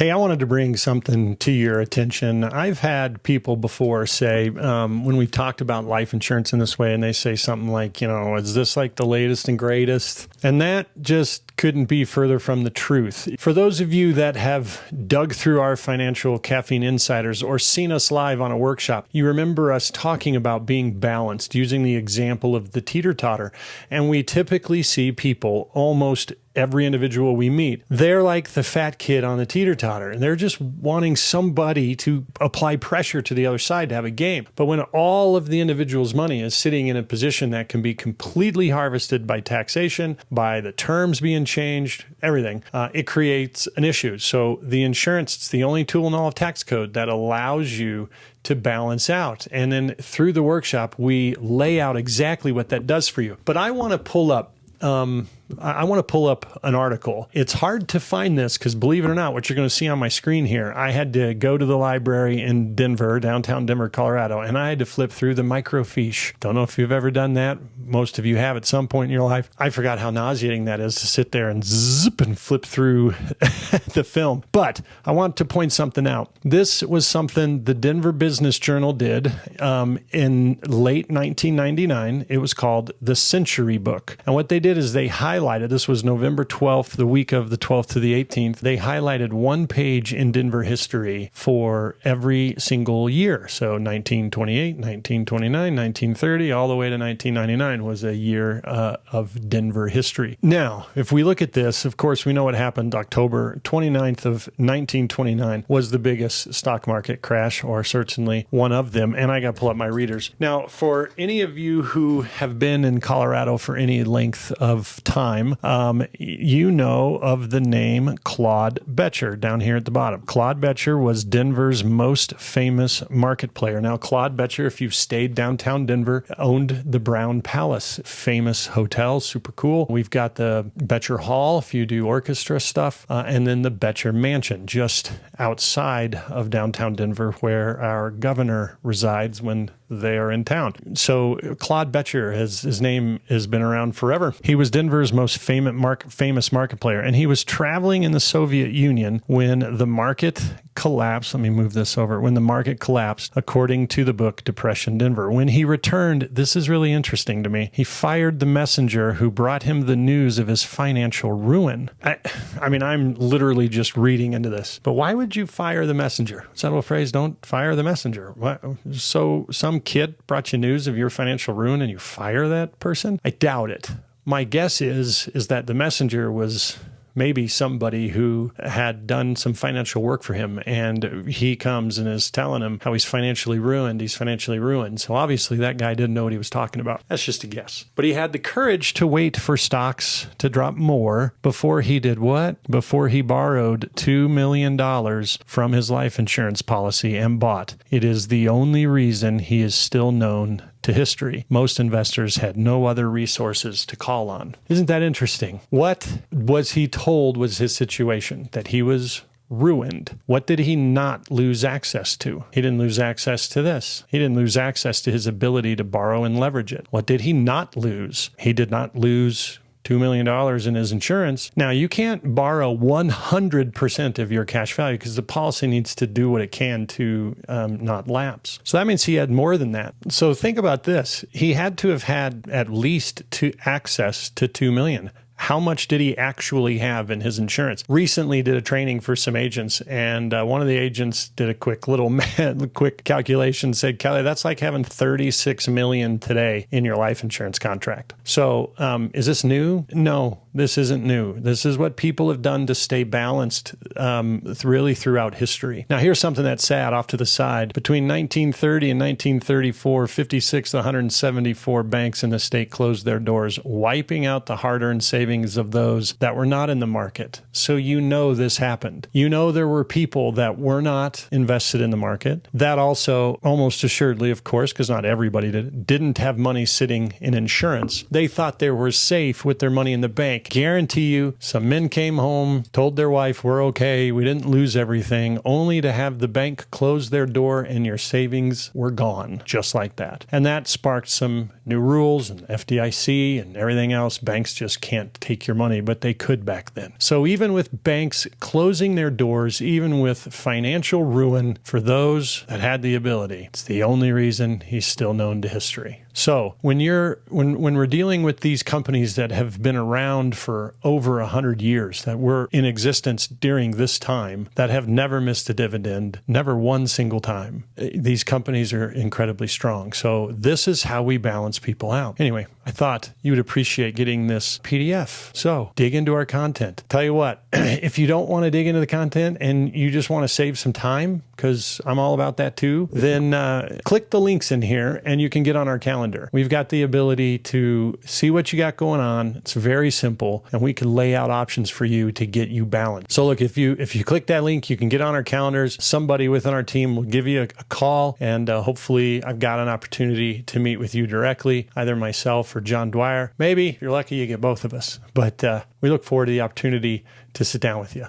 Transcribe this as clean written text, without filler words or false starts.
Hey, I wanted to bring something to your attention. I've had people before say, when we've talked about life insurance in this way, and they say something like, is this like the latest and greatest? And that just couldn't be further from the truth. For those of you that have dug through our Financial Caffeine Insiders or seen us live on a workshop, you remember us talking about being balanced using the example of the teeter-totter. And we typically see people, almost every individual we meet, they're like the fat kid on the teeter-totter, and they're just wanting somebody to apply pressure to the other side to have a game. But when all of the individual's money is sitting in a position that can be completely harvested by taxation, by the terms being changed, everything, it creates an issue. So the insurance, it's the only tool in all of tax code that allows you to balance out. And then through the workshop, we lay out exactly what that does for you. But I want to pull up an article. It's hard to find this because, believe it or not, what you're going to see on my screen here, I had to go to the library in Denver, downtown Denver, Colorado, and I had to flip through the microfiche. Don't know if you've ever done that. Most of you have at some point in your life. I forgot how nauseating that is to sit there and zip and flip through the film. But I want to point something out. This was something the Denver Business Journal did in late 1999. It was called The Century Book. And what they did is they highlighted, this was November 12th, the week of the 12th to the 18th, they highlighted one page in Denver history for every single year. So 1928, 1929, 1930, all the way to 1999 was a year of Denver history. Now, if we look at this, of course, we know what happened. October 29th of 1929 was the biggest stock market crash, or certainly one of them. And I got to pull up my readers. Now, for any of you who have been in Colorado for any length of time, you know of the name Claude Boettcher down here at the bottom. Claude Boettcher was Denver's most famous market player. Now, Claude Boettcher, if you've stayed downtown Denver, owned the Brown Palace, famous hotel, super cool. We've got the Boettcher Hall if you do orchestra stuff, and then the Boettcher Mansion just outside of downtown Denver where our governor resides when they are in town. So Claude Boettcher, his name has been around forever. He was Denver's most famous market player, and he was traveling in the Soviet Union when the market collapsed. Let me move this over. When the market collapsed, according to the book Depression Denver. When he returned, this is really interesting to me, he fired the messenger who brought him the news of his financial ruin. I mean, I'm literally just reading into this. But why would you fire the messenger? Is that a little phrase? Don't fire the messenger. What? So some kid brought you news of your financial ruin and you fire that person? I doubt it. My guess is that the messenger was maybe somebody who had done some financial work for him, and he comes and is telling him how he's financially ruined. He's financially ruined. So obviously that guy didn't know what he was talking about. That's just a guess. But he had the courage to wait for stocks to drop more before he did what? Before he borrowed $2 million from his life insurance policy and bought. It is the only reason he is still known to history. Most investors had no other resources to call on. Isn't that interesting? What was he told was his situation? That he was ruined. What did he not lose access to? He didn't lose access to this. He didn't lose access to his ability to borrow and leverage it. What did he not lose? He did not lose $2 million in his insurance. Now, you can't borrow 100% of your cash value because the policy needs to do what it can to not lapse. So that means he had more than that. So think about this. He had to have had at least access to $2 million. How much did he actually have in his insurance? Recently did a training for some agents, and one of the agents did a quick calculation, said, Kelly, that's like having $36 million today in your life insurance contract. So is this new? No, this isn't new. This is what people have done to stay balanced really throughout history. Now, here's something that's sad off to the side. Between 1930 and 1934, 56 to 174 banks in the state closed their doors, wiping out the hard-earned savings of those that were not in the market. So you know this happened. You know there were people that were not invested in the market. That also, almost assuredly, of course, because not everybody didn't have money sitting in insurance. They thought they were safe with their money in the bank. Guarantee you, some men came home, told their wife, we're okay, we didn't lose everything, only to have the bank close their door and your savings were gone, just like that. And that sparked some new rules and FDIC and everything else. Banks just can't take your money, but they could back then. So even with banks closing their doors, even with financial ruin for those that had the ability, it's the only reason he's still known to history. So when we're dealing with these companies that have been around for over 100 years, that were in existence during this time, that have never missed a dividend, never one single time, these companies are incredibly strong. So this is how we balance people out. Anyway, I thought you would appreciate getting this PDF. So dig into our content. Tell you what, if you don't want to dig into the content and you just want to save some time, because I'm all about that too, then click the links in here and you can get on our calendar. We've got the ability to see what you got going on. It's very simple, and we can lay out options for you to get you balanced. So look, if you click that link, you can get on our calendars. Somebody within our team will give you a call, and hopefully I've got an opportunity to meet with you directly, either myself or John Dwyer. Maybe if you're lucky, you get both of us. But we look forward to the opportunity to sit down with you.